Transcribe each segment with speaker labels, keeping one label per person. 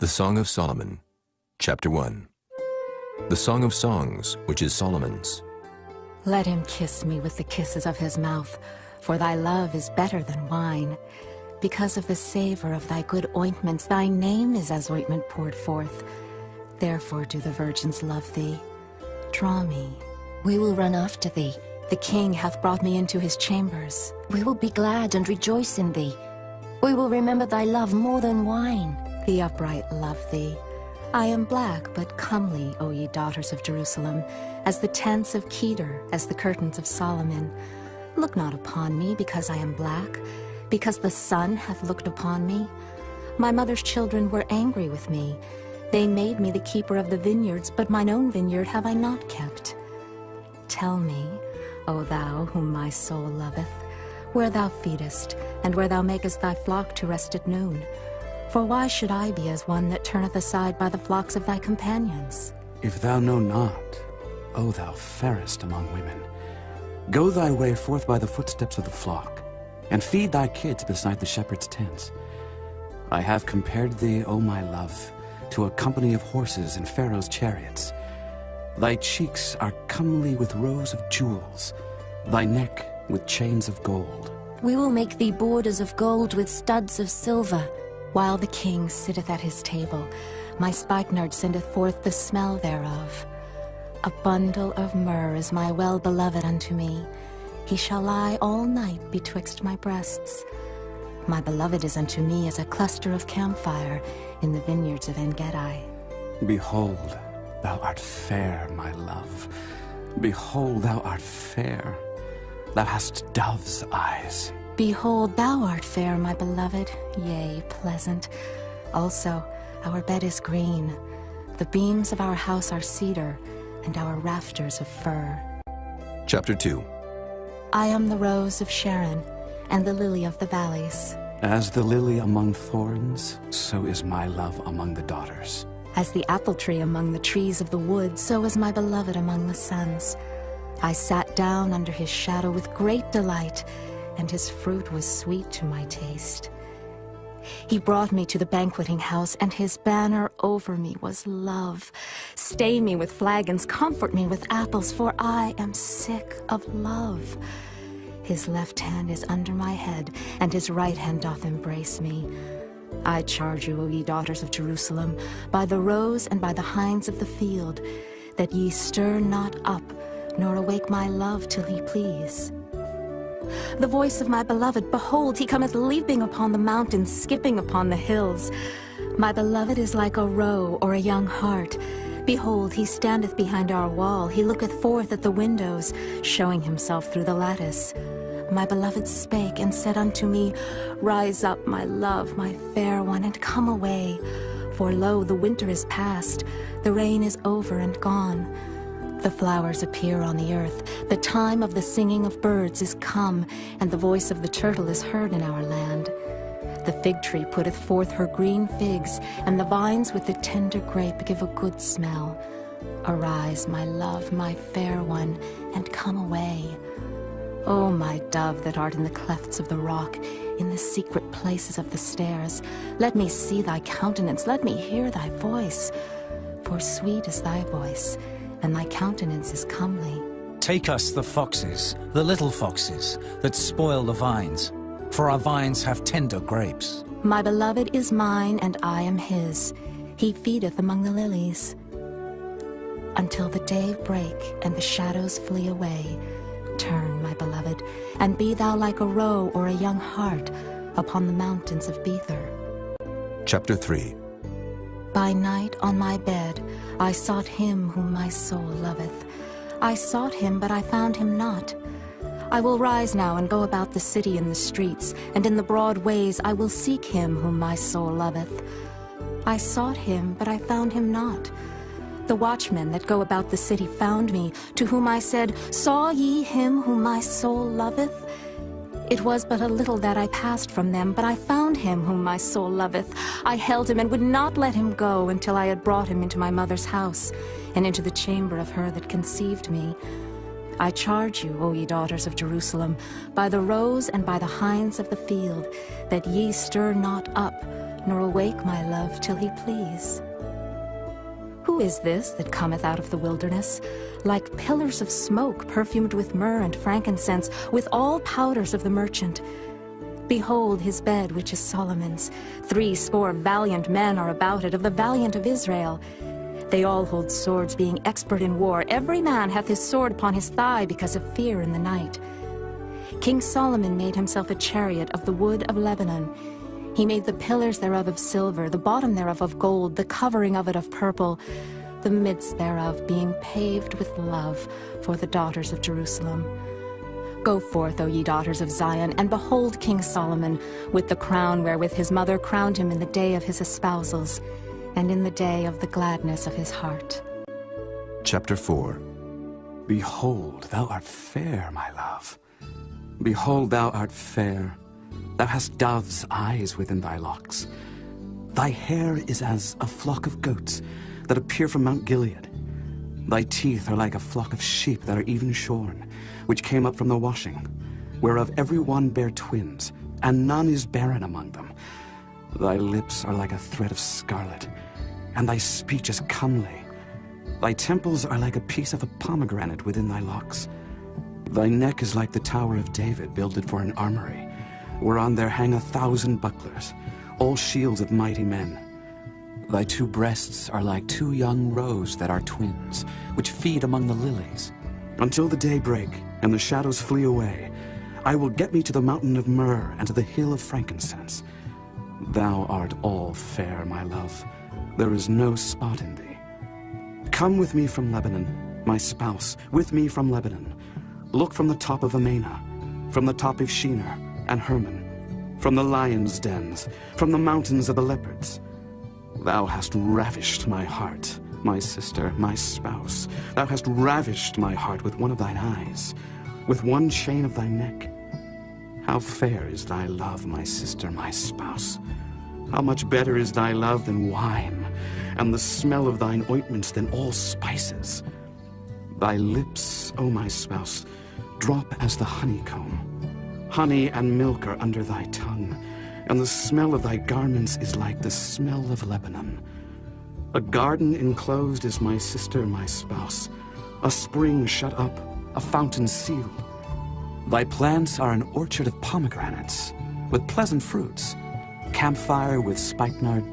Speaker 1: The Song of Solomon, Chapter 1. The Song of Songs, which is Solomon's.
Speaker 2: Let him kiss me with the kisses of his mouth, for thy love is better than wine. Because of the savor of thy good ointments, thy name is as ointment poured forth. Therefore do the virgins love thee. Draw me.
Speaker 3: We will run after thee.
Speaker 2: The king hath brought me into his chambers.
Speaker 3: We will be glad and rejoice in thee. We will remember thy love more than wine.
Speaker 2: The upright love thee. I am black, but comely, O ye daughters of Jerusalem, as the tents of Kedar, as the curtains of Solomon. Look not upon me because I am black, because the sun hath looked upon me. My mother's children were angry with me. They made me the keeper of the vineyards, but mine own vineyard have I not kept. Tell me, O thou whom my soul loveth, where thou feedest, and where thou makest thy flock to rest at noon. For why should I be as one that turneth aside by the flocks of thy companions?
Speaker 4: If thou know not, O thou fairest among women, go thy way forth by the footsteps of the flock, and feed thy kids beside the shepherd's tents. I have compared thee, O my love, to a company of horses in Pharaoh's chariots. Thy cheeks are comely with rows of jewels, thy neck with chains of gold.
Speaker 3: We will make thee borders of gold with studs of silver.
Speaker 2: While the king sitteth at his table, my spikenard sendeth forth the smell thereof. A bundle of myrrh is my well-beloved unto me. He shall lie all night betwixt my breasts. My beloved is unto me as a cluster of camphire in the vineyards of En-Gedi.
Speaker 4: Behold, thou art fair, my love. Behold, thou art fair. Thou hast dove's eyes.
Speaker 2: Behold, thou art fair, my beloved, yea, pleasant. Also, our bed is green. The beams of our house are cedar, and our rafters of fir.
Speaker 1: Chapter 2.
Speaker 2: I am the rose of Sharon, and the lily of the valleys.
Speaker 4: As the lily among thorns, so is my love among the daughters.
Speaker 2: As the apple tree among the trees of the wood, so is my beloved among the sons. I sat down under his shadow with great delight, and his fruit was sweet to my taste. He brought me to the banqueting house, and his banner over me was love. Stay me with flagons, comfort me with apples, for I am sick of love. His left hand is under my head, and his right hand doth embrace me. I charge you, O ye daughters of Jerusalem, by the roes and by the hinds of the field, that ye stir not up, nor awake my love till he please. The voice of my beloved, behold, he cometh leaping upon the mountains, skipping upon the hills. My beloved is like a roe or a young hart. Behold, he standeth behind our wall, he looketh forth at the windows, showing himself through the lattice. My beloved spake and said unto me, Rise up, my love, my fair one, and come away. For lo, the winter is past, the rain is over and gone. The flowers appear on the earth, the time of the singing of birds is come, and the voice of the turtle is heard in our land. The fig tree putteth forth her green figs, and the vines with the tender grape give a good smell. Arise, my love, my fair one, and come away. O my dove that art in the clefts of the rock, in the secret places of the stairs, let me see thy countenance, let me hear thy voice. For sweet is thy voice, and thy countenance is comely.
Speaker 5: Take us the foxes, the little foxes, that spoil the vines, for our vines have tender grapes.
Speaker 2: My beloved is mine, and I am his. He feedeth among the lilies. Until the day break, and the shadows flee away, turn, my beloved, and be thou like a roe or a young hart upon the mountains of Bether.
Speaker 1: Chapter 3.
Speaker 2: By night on my bed I sought him whom my soul loveth. I sought him, but I found him not. I will rise now and go about the city in the streets, and in the broad ways I will seek him whom my soul loveth. I sought him, but I found him not. The watchmen that go about the city found me, to whom I said, Saw ye him whom my soul loveth? It was but a little that I passed from them, but I found him whom my soul loveth. I held him and would not let him go until I had brought him into my mother's house, and into the chamber of her that conceived me. I charge you, O ye daughters of Jerusalem, by the roes and by the hinds of the field, that ye stir not up, nor awake my love till he please. Who is this that cometh out of the wilderness, like pillars of smoke perfumed with myrrh and frankincense, with all powders of the merchant? Behold his bed, which is Solomon's. 80 valiant men are about it, of the valiant of Israel. They all hold swords, being expert in war. Every man hath his sword upon his thigh, because of fear in the night. King Solomon made himself a chariot of the wood of Lebanon. He made the pillars thereof of silver, the bottom thereof of gold, the covering of it of purple, the midst thereof being paved with love for the daughters of Jerusalem. Go forth, O ye daughters of Zion, and behold King Solomon, with the crown wherewith his mother crowned him in the day of his espousals, and in the day of the gladness of his heart.
Speaker 1: Chapter 4.
Speaker 4: Behold, thou art fair, my love. Behold, thou art fair. Thou hast dove's eyes within thy locks. Thy hair is as a flock of goats that appear from Mount Gilead. Thy teeth are like a flock of sheep that are even shorn, which came up from the washing, whereof every one bare twins, and none is barren among them. Thy lips are like a thread of scarlet, and thy speech is comely. Thy temples are like a piece of a pomegranate within thy locks. Thy neck is like the tower of David, builded for an armory, whereon there hang 1,000 bucklers, all shields of mighty men. Thy 2 breasts are like 2 young roes that are twins, which feed among the lilies. Until the day break, and the shadows flee away, I will get me to the mountain of myrrh, and to the hill of frankincense. Thou art all fair, my love. There is no spot in thee. Come with me from Lebanon, my spouse, with me from Lebanon. Look from the top of Amana, from the top of Shinar and Hermon, from the lions' dens, from the mountains of the leopards. Thou hast ravished my heart, my sister, my spouse. Thou hast ravished my heart with one of thine eyes, with one chain of thy neck. How fair is thy love, my sister, my spouse. How much better is thy love than wine, and the smell of thine ointments than all spices. Thy lips, O my spouse, drop as the honeycomb. Honey and milk are under thy tongue, and the smell of thy garments is like the smell of Lebanon. A garden enclosed is my sister, my spouse, a spring shut up, a fountain sealed. Thy plants are an orchard of pomegranates, with pleasant fruits, camphire with spikenard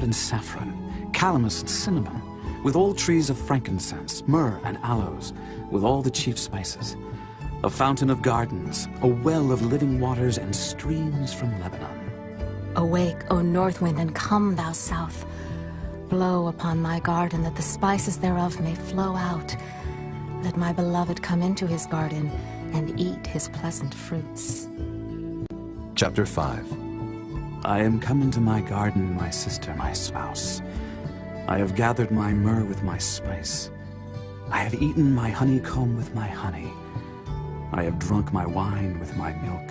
Speaker 4: and saffron, calamus and cinnamon, with all trees of frankincense, myrrh and aloes, with all the chief spices. A fountain of gardens, a well of living waters, and streams from Lebanon.
Speaker 2: Awake, O north wind, and come, thou south. Blow upon my garden, that the spices thereof may flow out. Let my beloved come into his garden, and eat his pleasant fruits.
Speaker 1: Chapter 5.
Speaker 4: I am come into my garden, my sister, my spouse. I have gathered my myrrh with my spice. I have eaten my honeycomb with my honey. I have drunk my wine with my milk.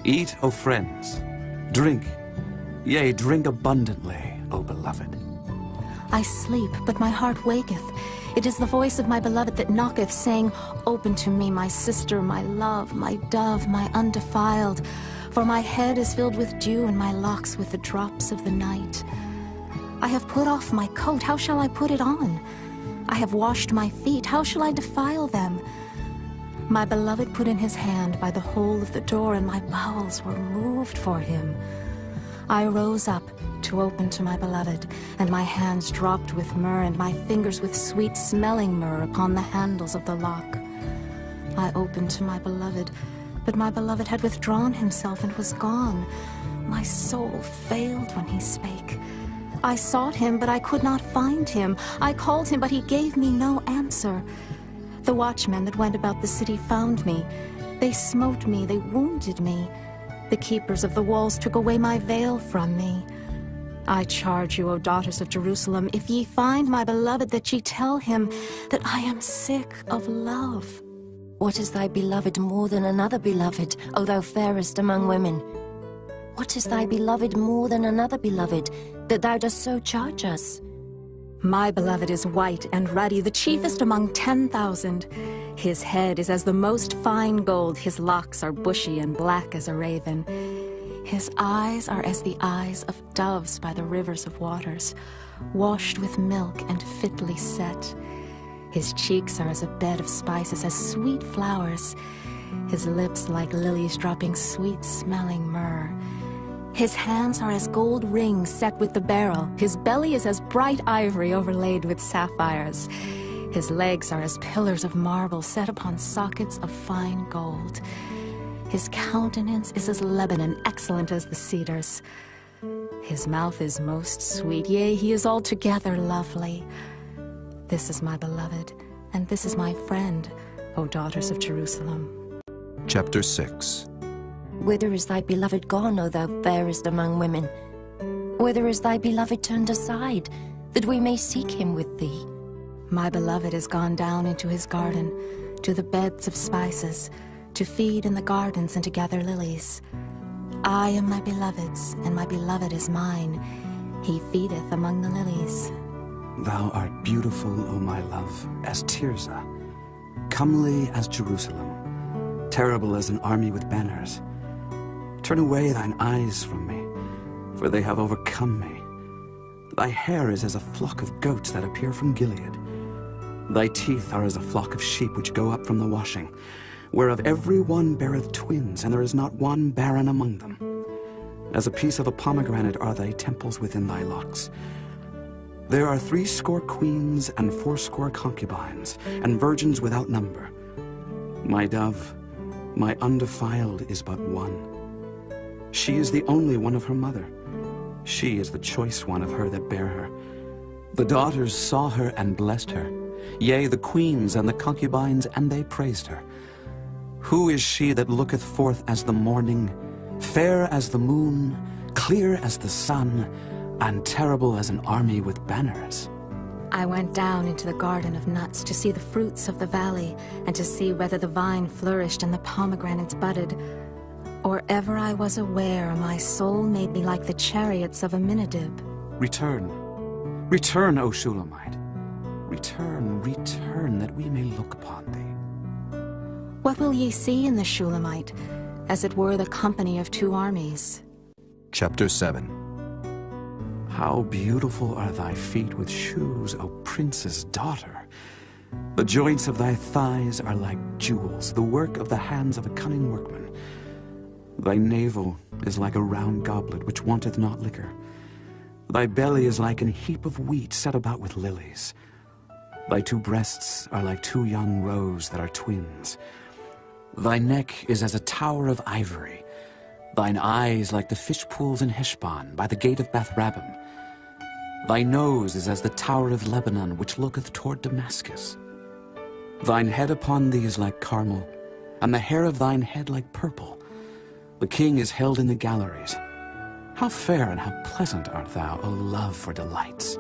Speaker 4: Eat, O friends, drink, yea, drink abundantly, O beloved.
Speaker 2: I sleep, but my heart waketh. It is the voice of my beloved that knocketh, saying, Open to me, my sister, my love, my dove, my undefiled. For my head is filled with dew, and my locks with the drops of the night. I have put off my coat, how shall I put it on? I have washed my feet, how shall I defile them? My beloved put in his hand by the hole of the door, and my bowels were moved for him. I rose up to open to my beloved, and my hands dropped with myrrh, and my fingers with sweet-smelling myrrh upon the handles of the lock. I opened to my beloved, but my beloved had withdrawn himself and was gone. My soul failed when he spake. I sought him, but I could not find him. I called him, but he gave me no answer. The watchmen that went about the city found me. They smote me, they wounded me. The keepers of the walls took away my veil from me. I charge you, O daughters of Jerusalem, if ye find my beloved, that ye tell him that I am sick of love.
Speaker 3: What is thy beloved more than another beloved, O thou fairest among women? What is thy beloved more than another beloved, that thou dost so charge us?
Speaker 2: My beloved is white and ruddy, the chiefest among 10,000. His head is as the most fine gold, his locks are bushy and black as a raven. His eyes are as the eyes of doves by the rivers of waters, washed with milk and fitly set. His cheeks are as a bed of spices, as sweet flowers. His lips like lilies dropping sweet-smelling myrrh. His hands are as gold rings set with the beryl. His belly is as bright ivory overlaid with sapphires. His legs are as pillars of marble set upon sockets of fine gold. His countenance is as Lebanon, excellent as the cedars. His mouth is most sweet, yea, he is altogether lovely. This is my beloved, and this is my friend, O daughters of Jerusalem.
Speaker 1: Chapter 6.
Speaker 3: Whither is thy beloved gone, O thou fairest among women? Whither is thy beloved turned aside, that we may seek him with thee?
Speaker 2: My beloved is gone down into his garden, to the beds of spices, to feed in the gardens and to gather lilies. I am my beloved's, and my beloved is mine. He feedeth among the lilies.
Speaker 4: Thou art beautiful, O my love, as Tirzah, comely as Jerusalem, terrible as an army with banners. Turn away thine eyes from me, for they have overcome me. Thy hair is as a flock of goats that appear from Gilead. Thy teeth are as a flock of sheep which go up from the washing, whereof every one beareth twins, and there is not one barren among them. As a piece of a pomegranate are thy temples within thy locks. There are 80 queens and 80 concubines, and virgins without number. My dove, my undefiled, is but one. She is the only one of her mother. She is the choice one of her that bare her. The daughters saw her and blessed her, yea, the queens and the concubines, and they praised her. Who is she that looketh forth as the morning, fair as the moon, clear as the sun, and terrible as an army with banners?
Speaker 2: I went down into the garden of nuts to see the fruits of the valley, and to see whether the vine flourished and the pomegranates budded. Or ever I was aware, my soul made me like the chariots of Aminadab.
Speaker 4: Return, return, O Shulamite. Return, return, that we may look upon thee.
Speaker 2: What will ye see in the Shulamite, as it were the company of 2 armies?
Speaker 1: Chapter 7.
Speaker 4: How beautiful are thy feet with shoes, O prince's daughter! The joints of thy thighs are like jewels, the work of the hands of a cunning workman. Thy navel is like a round goblet which wanteth not liquor. Thy belly is like an heap of wheat set about with lilies. Thy 2 breasts are like 2 young roes that are twins. Thy neck is as a tower of ivory. Thine eyes like the fish pools in Heshbon, by the gate of Bath-rabbim. Thy nose is as the tower of Lebanon, which looketh toward Damascus. Thine head upon thee is like Carmel, and the hair of thine head like purple. The king is held in the galleries. How fair and how pleasant art thou, O love, for delights!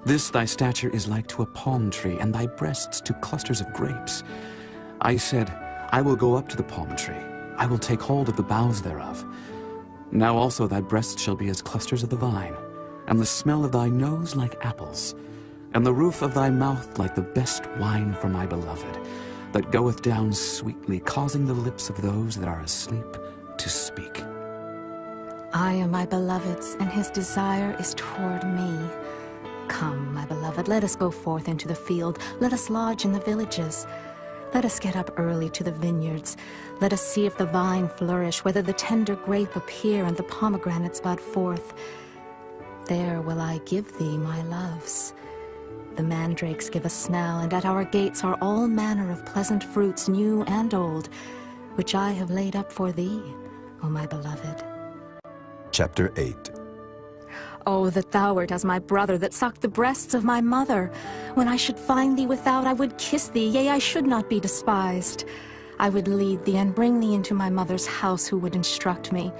Speaker 4: This thy stature is like to a palm tree, and thy breasts to clusters of grapes. I said, I will go up to the palm tree. I will take hold of the boughs thereof. Now also thy breasts shall be as clusters of the vine, and the smell of thy nose like apples, and the roof of thy mouth like the best wine for my beloved, that goeth down sweetly, causing the lips of those that are asleep to speak.
Speaker 2: I am my beloved's, and his desire is toward me. Come, my beloved, let us go forth into the field. Let us lodge in the villages. Let us get up early to the vineyards. Let us see if the vine flourish, whether the tender grape appear and the pomegranates bud forth. There will I give thee my loves. The mandrakes give a smell, and at our gates are all manner of pleasant fruits, new and old, which I have laid up for thee, O my beloved.
Speaker 1: Chapter 8.
Speaker 2: Oh, that thou wert as my brother, that sucked the breasts of my mother. When I should find thee without, I would kiss thee, yea, I should not be despised. I would lead thee and bring thee into my mother's house, who would instruct me.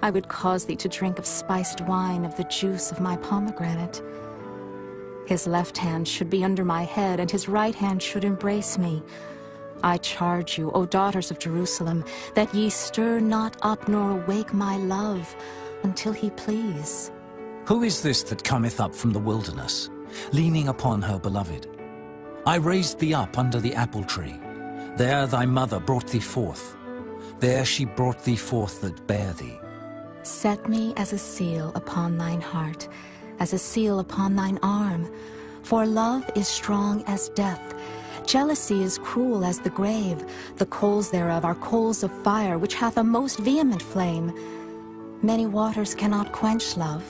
Speaker 2: I would cause thee to drink of spiced wine, of the juice of my pomegranate. His left hand should be under my head, and his right hand should embrace me. I charge you, O daughters of Jerusalem, that ye stir not up nor awake my love, until he please.
Speaker 5: Who is this that cometh up from the wilderness, leaning upon her beloved? I raised thee up under the apple tree. There thy mother brought thee forth. There she brought thee forth that bare thee.
Speaker 2: Set me as a seal upon thine heart, as a seal upon thine arm. For love is strong as death. Jealousy is cruel as the grave. The coals thereof are coals of fire, which hath a most vehement flame. Many waters cannot quench love,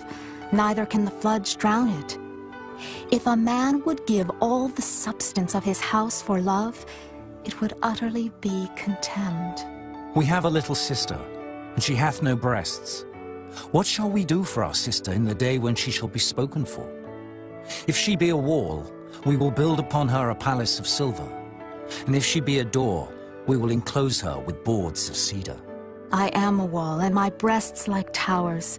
Speaker 2: neither can the floods drown it. If a man would give all the substance of his house for love, it would utterly be contemned.
Speaker 5: We have a little sister, and she hath no breasts. What shall we do for our sister in the day when she shall be spoken for? If she be a wall, we will build upon her a palace of silver. And if she be a door, we will enclose her with boards of cedar.
Speaker 2: I am a wall, and my breasts like towers.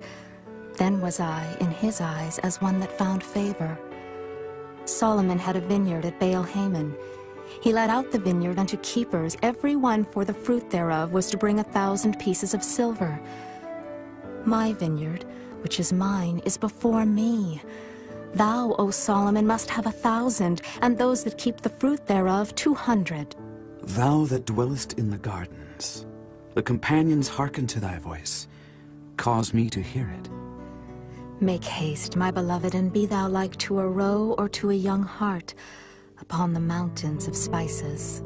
Speaker 2: Then was I, in his eyes, as one that found favor. Solomon had a vineyard at Baal-Hamon. He let out the vineyard unto keepers. Every one for the fruit thereof was to bring 1,000 pieces of silver. My vineyard, which is mine, is before me. Thou, O Solomon, must have 1,000, and those that keep the fruit thereof 200.
Speaker 4: Thou that dwellest in the gardens, the companions hearken to thy voice. Cause me to hear it.
Speaker 2: Make haste, my beloved, and be thou like to a roe or to a young hart upon the mountains of spices.